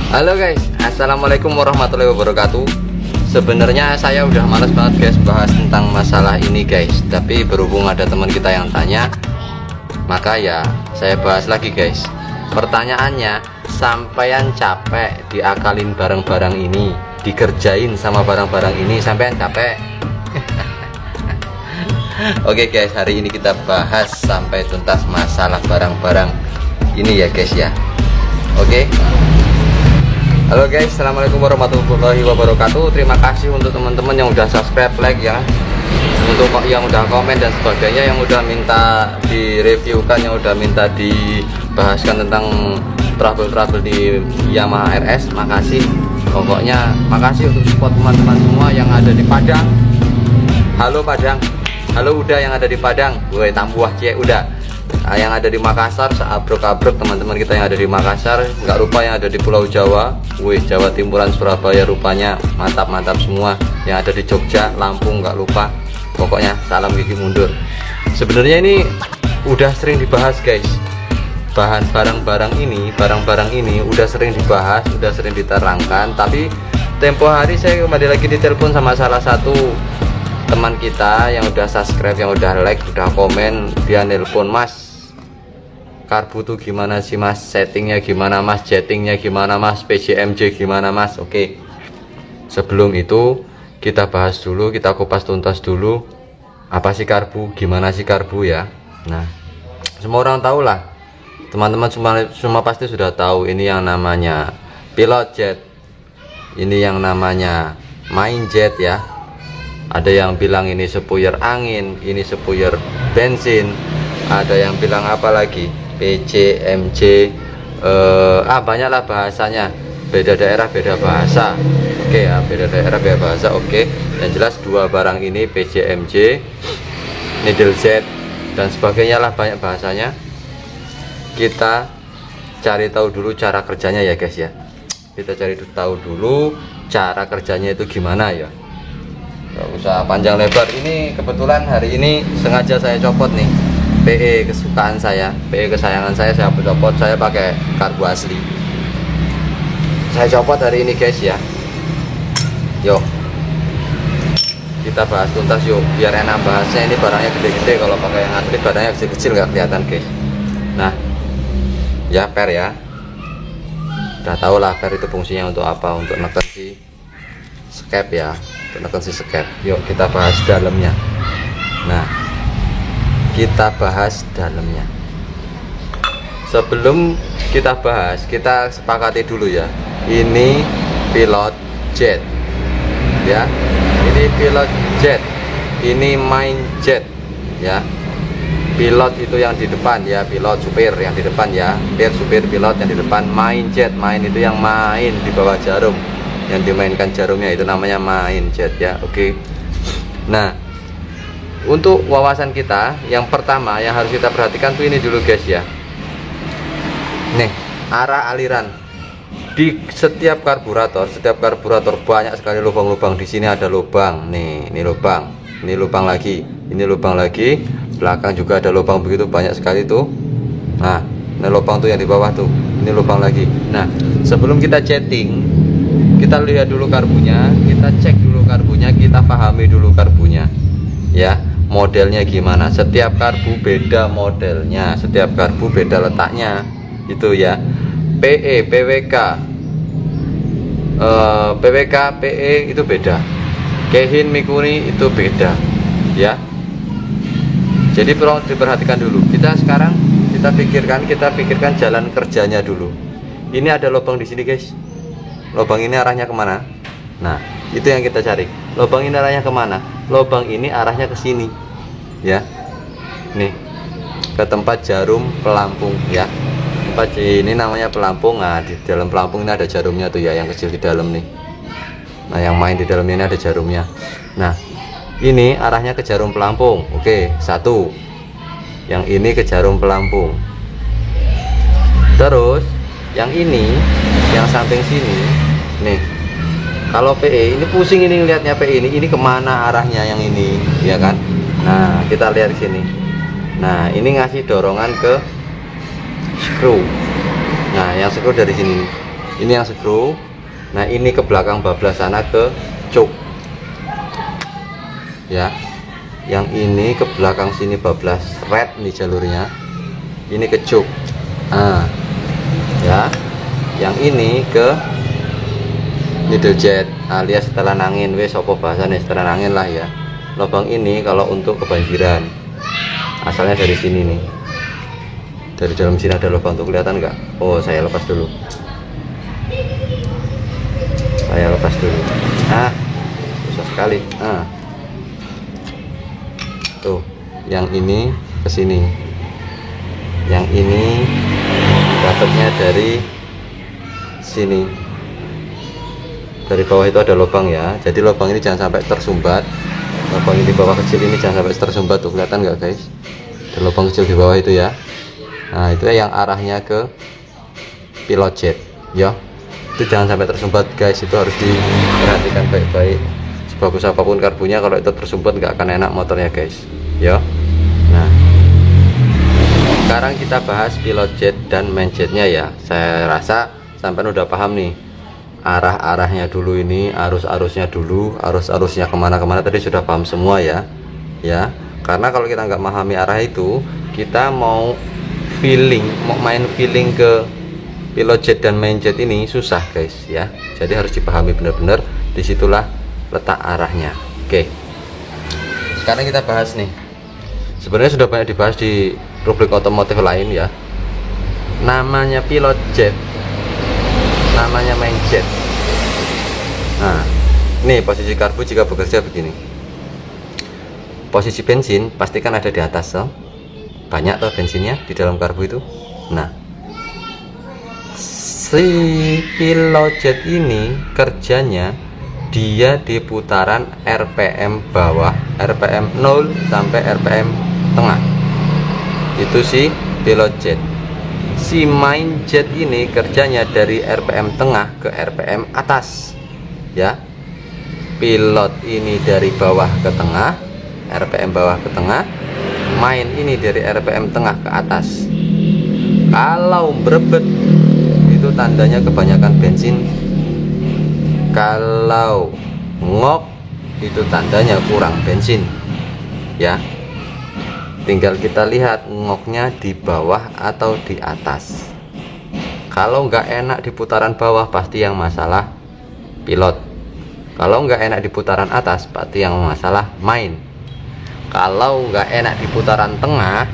Halo guys, assalamualaikum warahmatullahi wabarakatuh. Sebenarnya saya udah males banget guys bahas tentang masalah ini guys, tapi berhubung ada teman kita yang tanya, maka ya saya bahas lagi guys. Pertanyaannya, sampean capek diakalin barang-barang ini, dikerjain sama barang-barang ini, sampean capek? Oke guys, hari ini kita bahas sampai tuntas masalah barang-barang ini ya guys ya. Oke. Halo guys, assalamualaikum warahmatullahi wabarakatuh. Terima kasih untuk teman-teman yang udah subscribe, like ya, untuk yang udah komen dan sebagainya, yang udah minta direviewkan, yang udah minta dibahaskan tentang trouble di Yamaha RS. Makasih, pokoknya makasih untuk support teman-teman semua yang ada di Padang. Halo Padang, halo udah yang ada di Padang, gue tambuah cie udah. Yang ada di Makassar, seabrek-abrek teman-teman kita yang ada di Makassar. Nggak lupa yang ada di Pulau Jawa, wih Jawa Timuran, Surabaya, rupanya mantap-mantap semua. Yang ada di Jogja, Lampung nggak lupa. Pokoknya salam gigi mundur. Sebenarnya ini udah sering dibahas guys. Barang-barang ini udah sering dibahas, udah sering diterangkan. Tapi tempo hari saya kembali lagi ditelepon sama salah satu teman kita yang udah subscribe, yang udah like, udah komen. Dia nelpon, "Mas, karbu tuh gimana sih mas, settingnya gimana mas, jettingnya gimana mas, PJMJ gimana mas?" Oke, sebelum itu kita bahas dulu, kita kupas tuntas dulu apa sih karbu, gimana sih karbu ya. Nah, semua orang tahu lah, teman-teman semua pasti sudah tahu ini yang namanya pilot jet, ini yang namanya main jet ya. Ada yang bilang ini sepuyer angin, ini sepuyer bensin, ada yang bilang apa lagi, PJMJ, banyaklah bahasanya, beda daerah beda bahasa. Oke ya, beda daerah beda bahasa. Oke, yang jelas dua barang ini PJMJ, needle jet dan sebagainya lah, banyak bahasanya. Kita cari tahu dulu cara kerjanya ya guys ya. Kita cari tahu dulu cara kerjanya itu gimana ya. Gak usah panjang lebar. Ini kebetulan hari ini sengaja saya copot nih PE kesukaan saya, PE kesayangan saya copot. Saya pakai karbu asli, saya copot hari ini guys ya. Yuk kita bahas tuntas yuk, biar enak bahasnya. Ini barangnya gede-gede, kalau pakai yang asli barangnya kecil-kecil nggak kelihatan guys. Nah ya, per ya, udah tau lah per itu fungsinya untuk apa, untuk neken si skep ya, untuk neken si skep. Yuk kita bahas dalamnya. Nah, kita bahas dalamnya. Sebelum kita bahas, kita sepakati dulu ya, ini pilot jet ya, ini pilot jet, ini main jet ya. Pilot itu yang di depan ya, pilot supir yang di depan ya, supir pilot yang di depan. Main jet, main itu yang main di bawah jarum, yang dimainkan jarumnya, itu namanya main jet ya. Oke. Nah, untuk wawasan kita yang pertama yang harus kita perhatikan tuh ini dulu guys ya. Nih, arah aliran di setiap karburator banyak sekali lubang-lubang. Di sini ada lubang, nih, ini lubang, ini lubang lagi, ini lubang lagi, belakang juga ada lubang, begitu banyak sekali tuh. Nah, ini lubang tuh yang di bawah tuh, ini lubang lagi. Nah, sebelum kita jetting, kita lihat dulu karbunya, kita cek dulu karbunya, kita pahami dulu karbunya ya, modelnya gimana. Setiap karbu beda modelnya, setiap karbu beda letaknya itu ya. PE, PWK, PWK, PE itu beda, Keihin, Mikuni itu beda ya. Jadi perlu diperhatikan dulu. Kita sekarang kita pikirkan jalan kerjanya dulu. Ini ada lubang di sini guys, lubang ini arahnya kemana? Nah, itu yang kita cari. Lubang ini arahnya kemana? Lubang ini arahnya ke sini ya, nih, ke tempat jarum pelampung ya. Tempat ini namanya pelampung. Nah, di dalam pelampung ini ada jarumnya tuh ya, yang kecil di dalam nih. Nah, yang main di dalamnya ini ada jarumnya. Nah, ini arahnya ke jarum pelampung. Oke, satu. Yang ini ke jarum pelampung. Terus yang ini, yang samping sini nih, kalau PE ini pusing ini ngelihatnya. PE ini kemana arahnya, yang ini ya kan. Nah, kita lihat di sini. Nah, ini ngasih dorongan ke screw. Nah, yang screw dari sini. Ini yang skru. Nah ini ke belakang bablas sana ke cuk ya. Yang ini ke belakang sini bablas red nih jalurnya, ini ke cuk ya. Yang ini ke needle jet alias setelan angin, wes apa bahasanya, setelan angin lah ya. Lubang ini kalau untuk kebanjiran, asalnya dari sini nih, dari dalam sini ada lubang tuh, kelihatan nggak? Oh saya lepas dulu, susah sekali. Tuh yang ini ke sini, yang ini dapatnya dari sini, dari bawah itu ada lubang ya. Jadi lubang ini jangan sampai tersumbat, lubang ini di bawah kecil ini jangan sampai tersumbat tuh, kelihatan nggak guys? Ada lubang kecil di bawah itu ya. Nah itu yang arahnya ke pilot jet ya, itu jangan sampai tersumbat guys, itu harus diperhatikan baik-baik. Sebagus apapun karbunya, kalau itu tersumbat nggak akan enak motornya guys ya. Nah sekarang kita bahas pilot jet dan main jetnya ya. Saya rasa sampai udah paham nih arah-arahnya dulu, ini arus-arusnya dulu, arus-arusnya kemana-kemana tadi sudah paham semua ya. Karena kalau kita nggak memahami arah itu, kita mau main feeling ke pilot jet dan main jet ini susah guys ya. Jadi harus dipahami benar-benar, disitulah letak arahnya. Oke, sekarang kita bahas nih, sebenarnya sudah banyak dibahas di rubrik otomotif lain ya. Namanya pilot jet, namanya main jet. Nah ini posisi karbu jika bekerja begini. Posisi bensin pastikan ada di atas so. Banyak tuh bensinnya di dalam karbu itu. Nah si pilot jet ini kerjanya dia di putaran RPM bawah, RPM 0 sampai RPM tengah. Itu si pilot jet. Si main jet ini kerjanya dari RPM tengah ke RPM atas ya. Pilot ini dari bawah ke tengah, RPM bawah ke tengah. Main ini dari RPM tengah ke atas. Kalau berebet itu tandanya kebanyakan bensin. Kalau ngok itu tandanya kurang bensin ya. Tinggal kita lihat ngoknya di bawah atau di atas. Kalau nggak enak di putaran bawah pasti yang masalah pilot. Kalau nggak enak di putaran atas pasti yang masalah main. Kalau nggak enak di putaran tengah,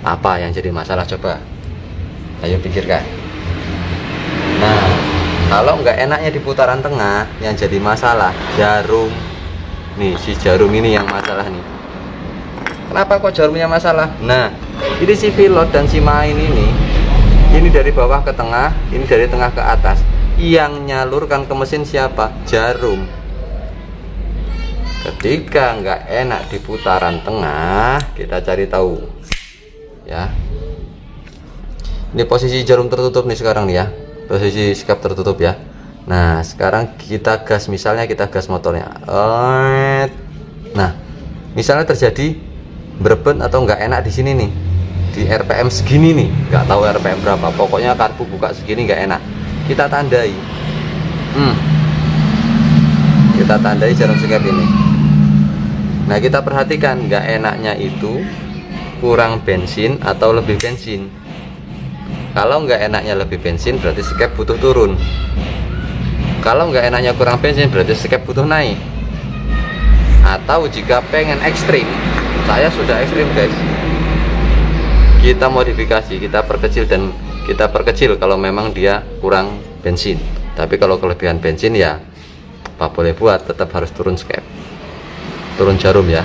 apa yang jadi masalah coba? Ayo pikirkan. Nah kalau nggak enaknya di putaran tengah, yang jadi masalah jarum. Nih si jarum ini yang masalah nih. Kenapa kok jarumnya masalah? Nah ini si pilot dan si main ini dari bawah ke tengah, ini dari tengah ke atas. Yang nyalurkan ke mesin siapa? Jarum. Ketika nggak enak di putaran tengah, kita cari tahu ya. Ini posisi jarum tertutup nih sekarang nih ya, posisi skap tertutup ya. Nah sekarang kita gas, misalnya kita gas motornya. Nah misalnya terjadi berebet atau nggak enak di sini nih, di RPM segini nih, nggak tahu RPM berapa, pokoknya karbu buka segini nggak enak. Kita tandai, kita tandai jarum skap ini. Nah kita perhatikan nggak enaknya itu kurang bensin atau lebih bensin. Kalau nggak enaknya lebih bensin berarti skap butuh turun. Kalau nggak enaknya kurang bensin berarti skap butuh naik. Atau jika pengen ekstrim, saya sudah ekstrim guys, kita modifikasi, kita perkecil kalau memang dia kurang bensin. Tapi kalau kelebihan bensin ya apa boleh buat, tetap harus turun skap, turun jarum ya.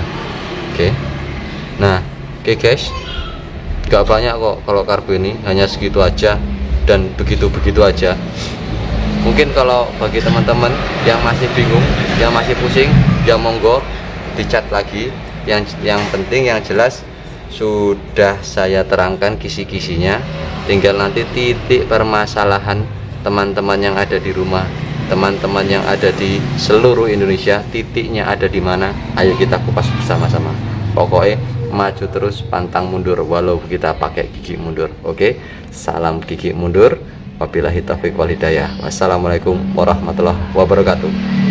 Oke. Nah oke guys, gak banyak kok kalau karbu ini, hanya segitu aja dan begitu-begitu aja. Mungkin kalau bagi teman-teman yang masih bingung, yang masih pusing, ya monggo dicat lagi. Yang penting yang jelas sudah saya terangkan kisi-kisinya. Tinggal nanti titik permasalahan teman-teman yang ada di rumah, teman-teman yang ada di seluruh Indonesia, titiknya ada di mana. Ayo kita kupas bersama-sama. Pokoknya maju terus, pantang mundur walau kita pakai gigi mundur. Oke, salam gigi mundur, Wabillahi taufiq wal hidayah. Wassalamualaikum warahmatullahi wabarakatuh.